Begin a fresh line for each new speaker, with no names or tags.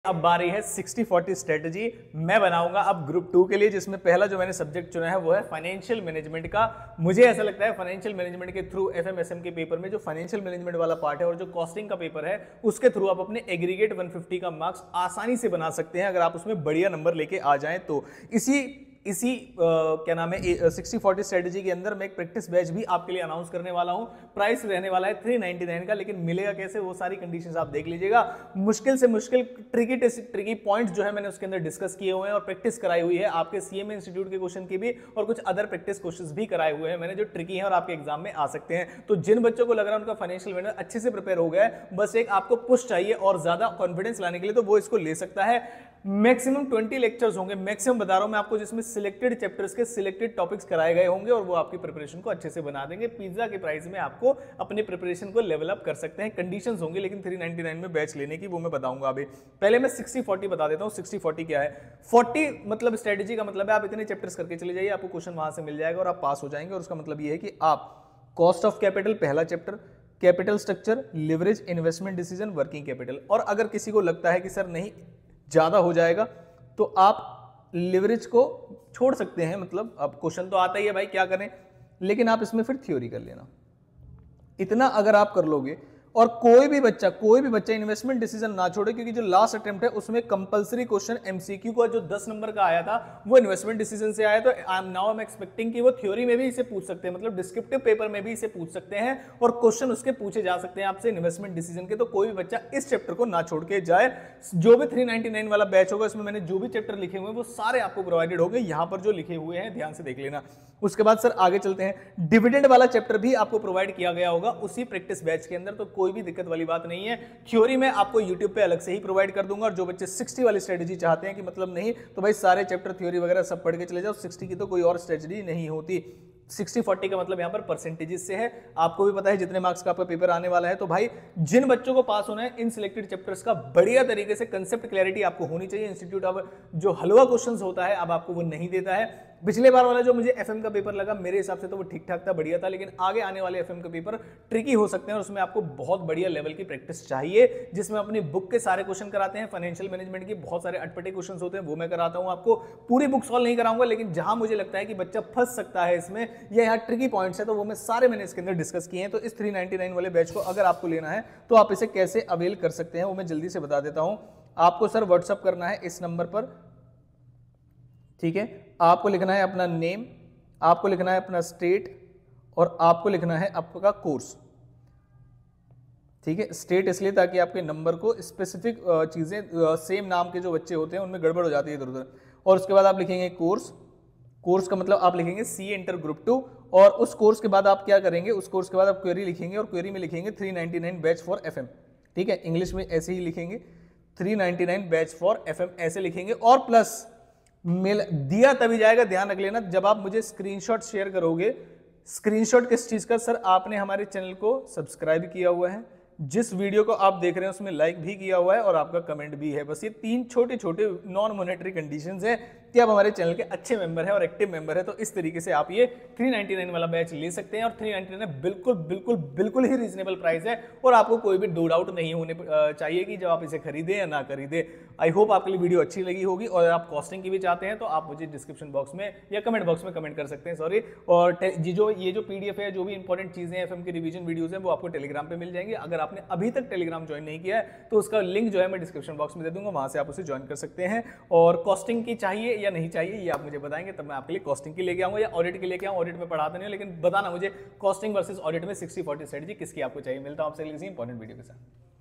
अब बारी है 60-40 स्ट्रेटजी। मैं बनाऊंगा अब ग्रुप 2 के लिए, जिसमें पहला जो मैंने सब्जेक्ट चुना है वो है फाइनेंशियल मैनेजमेंट का। मुझे ऐसा लगता है फाइनेंशियल मैनेजमेंट के थ्रू एफएमएसएम के पेपर में जो फाइनेंशियल मैनेजमेंट वाला पार्ट है और जो कॉस्टिंग का पेपर है उसके थ्रू आप अपने एग्रीगेट 150 का मार्क्स आसानी से बना सकते हैं अगर आप उसमें बढ़िया नंबर लेके आ जाएं तो। इसी क्या नाम है 60-40 स्ट्रेटजी के अंदर मैं एक प्रैक्टिस बैच भी आपके लिए अनाउंस करने वाला हूं। प्राइस रहने वाला है 399 का, लेकिन मिलेगा कैसे वो सारी कंडीशंस आप देख लीजिएगा। मुश्किल से मुश्किल ट्रिकी पॉइंट्स जो है मैंने उसके अंदर डिस्कस किए हुए हैं और प्रैक्टिस कराई हुई है। आपके सीएमए इंस्टीट्यूट के क्वेश्चन की भी और कुछ अदर प्रैक्टिस क्वेश्चंस भी कराए हुए हैं मैंने, जो ट्रिकी हैं और आपके एग्जाम में आ सकते हैं। तो जिन बच्चों को लग रहा है उनका फाइनेंशियल मैनेजमेंट अच्छे से प्रिपेयर हो गया है, बस एक आपको पुश चाहिए और ज्यादा कॉन्फिडेंस लाने के लिए, तो वो इसको ले सकता है। मैक्सिमम 20 लेक्चर्स होंगे, मैक्सिमम बता रहा हूं मैं आपको, जिसमें सिलेक्टेड चैप्टर्स के सिलेक्टेड टॉपिक्स कराए गए होंगे और वो आपकी प्रिपरेशन को अच्छे से बना देंगे। पिज्जा के प्राइस में आपको अपने प्रिपरेशन को लेवल अप कर सकते हैं। कंडीशंस होंगे लेकिन 399 में बैच लेने की, वो मैं बताऊंगा अभी। पहले मैं 60-40 बता देता हूं। 60-40 क्या है? 40 मतलब स्ट्रेटेजी का मतलब है आप इतने चैप्टर्स करके चले जाइए, आपको क्वेश्चन वहां से मिल जाएगा और आप पास हो जाएंगे। और उसका मतलब ये है कि आप कॉस्ट ऑफ कैपिटल पहला chapter, capital structure, leverage, investment decision, working capital. और अगर किसी को लगता है कि सर नहीं ज्यादा हो जाएगा तो आप लिवरेज को छोड़ सकते हैं, मतलब अब क्वेश्चन तो आता ही है भाई क्या करें, लेकिन आप इसमें फिर थ्योरी कर लेना। इतना अगर आप कर लोगे, और कोई भी बच्चा इन्वेस्टमेंट डिसीजन ना छोड़े, क्योंकि जो लास्ट अटेम्प्ट है उसमें कंपलसरी क्वेश्चन एमसीक्यू का जो 10 नंबर का आया था वो इन्वेस्टमेंट डिसीजन से आया। तो नाउ आई एम एक्सपेक्टिंग कि वो थ्योरी में भी इसे पूछ सकते हैं, मतलब डिस्क्रिप्टिव पेपर में भी इसे पूछ सकते हैं और क्वेश्चन उसके पूछे जा सकते हैं आपसे इन्वेस्टमेंट डिसीजन के। तो कोई भी बच्चा इस चैप्टर को ना छोड़ के जाए। जो भी 399 वाला बैच होगा इसमें मैंने जो भी चैप्टर लिखे हुए हैं वो सारे आपको प्रोवाइडेड होंगे, यहां पर जो लिखे हुए हैं ध्यान से देख लेना। उसके बाद सर आगे चलते हैं, डिविडेंड वाला चैप्टर भी आपको प्रोवाइड किया गया होगा उसी प्रैक्टिस बैच के अंदर, तो कोई भी दिक्कत वाली बात नहीं है। थ्योरी में आपको यूट्यूब पे अलग से ही प्रोवाइड कर दूंगा। और जो बच्चे 60 वाली स्ट्रेटजी चाहते हैं कि मतलब नहीं तो भाई सारे चैप्टर थ्योरी वगैरह सब पढ़ के चले जाओ, 60 की तो कोई और स्ट्रेटजी नहीं होती। 60-40 का मतलब यहां पर परसेंटेजेस से है। आपको भी पता है जितने मार्क्स का आपका पेपर आने वाला है, तो भाई जिन बच्चों को पास होना है इन सिलेक्टेड चैप्टर्स का बढ़िया तरीके से कंसेप्ट क्लैरिटी आपको होनी चाहिए। इंस्टीट्यूट अब जो हलवा क्वेश्चंस होता है अब आपको वो नहीं देता है। पिछले बार वाला जो मुझे एफएम का पेपर लगा मेरे हिसाब से तो वो ठीक ठाक था, बढ़िया था, लेकिन आगे आने वाले एफएम के पेपर ट्रिकी हो सकते हैं और उसमें आपको बहुत बढ़िया लेवल की प्रैक्टिस चाहिए, जिसमें अपनी बुक के सारे क्वेश्चन कराते हैं। फाइनेंशियल मैनेजमेंट के बहुत सारे अटपटे क्वेश्चन होते हैं वो मैं कराता हूं आपको। पूरी बुक सॉल्व नहीं कराऊंगा, लेकिन जहां मुझे लगता है कि बच्चा फंस सकता है इसमें या यहाँ ट्रिकी पॉइंट्स है तो वो मैं सारे मैंने इसके अंदर डिस्कस किए हैं। तो इस 399 वाले बैच को अगर आपको लेना है तो आप इसे कैसे अवेल कर सकते हैं वो मैं जल्दी से बता देता हूं। आपको सर व्हाट्सअप करना है इस नंबर पर, ठीक है। आपको लिखना है अपना नेम, आपको लिखना है अपना स्टेट और आपको लिखना है आपका कोर्स, ठीक है। स्टेट इसलिए ताकि आपके नंबर को स्पेसिफिक चीजें सेम नाम के जो बच्चे होते हैं उनमें गड़बड़ हो जाती है इधर उधर। और उसके बाद आप लिखेंगे कोर्स, कोर्स का मतलब आप लिखेंगे सी एंटर ग्रुप 2। और उस कोर्स के बाद आप क्या करेंगे, उस कोर्स के बाद आप क्वेरी लिखेंगे और क्वेरी में लिखेंगे 399 बैच फॉर एफएम, ठीक है। इंग्लिश में ऐसे ही लिखेंगे 399 बैच फॉर एफएम ऐसे लिखेंगे। और प्लस मेल दिया तभी जाएगा, ध्यान रख लेना, जब आप मुझे स्क्रीनशॉट शेयर करोगे। स्क्रीनशॉट किस चीज का? सर आपने हमारे चैनल को सब्सक्राइब किया हुआ है, जिस वीडियो को आप देख रहे हैं उसमें लाइक भी किया हुआ है और आपका कमेंट भी है। बस ये 3 छोटे छोटे नॉन मॉनेटरी कंडीशंस है कि आप हमारे चैनल के अच्छे मेंबर हैं और एक्टिव मेंबर है। तो इस तरीके से आप ये 399 वाला बैच ले सकते हैं। और 399 बिल्कुल बिल्कुल बिल्कुल ही रीजनेबल प्राइस है और आपको कोई भी दो डाउट नहीं होने चाहिए कि जब आप इसे खरीदें या ना खरीदें। आई होप आपके लिए वीडियो अच्छी लगी होगी और आप कॉस्टिंग की भी चाहते हैं तो आप मुझे डिस्क्रिप्शन बॉक्स में या कमेंट बॉक्स में कमेंट कर सकते हैं, सॉरी। और ये जो पीडीएफ है, जो भी इंपॉर्टेंट चीजें एफएम की रिवीजन वीडियोस हैं वो आपको टेलीग्राम पे मिल जाएंगे। अगर आपने अभी तक टेलीग्राम ज्वाइन नहीं किया है तो उसका लिंक जो है मैं डिस्क्रिप्शन बॉक्स में दे दूंगा, वहां से आप उसे ज्वाइन कर सकते हैं। और कॉस्टिंग की चाहिए या नहीं चाहिए ये आप मुझे बताएंगे, तब मैं आपके लिए कॉस्टिंग की लेके आऊंगा या ऑडिट की लेके आऊं। ऑडिट में पढ़ाता नहीं हूं, लेकिन बताना मुझे कॉस्टिंग वर्सेस ऑडिट में 60-40 स्ट्रेटजी किसकी आपको चाहिए। मिलता हूं आपसे किसी इंपॉर्टेंट वीडियो के साथ।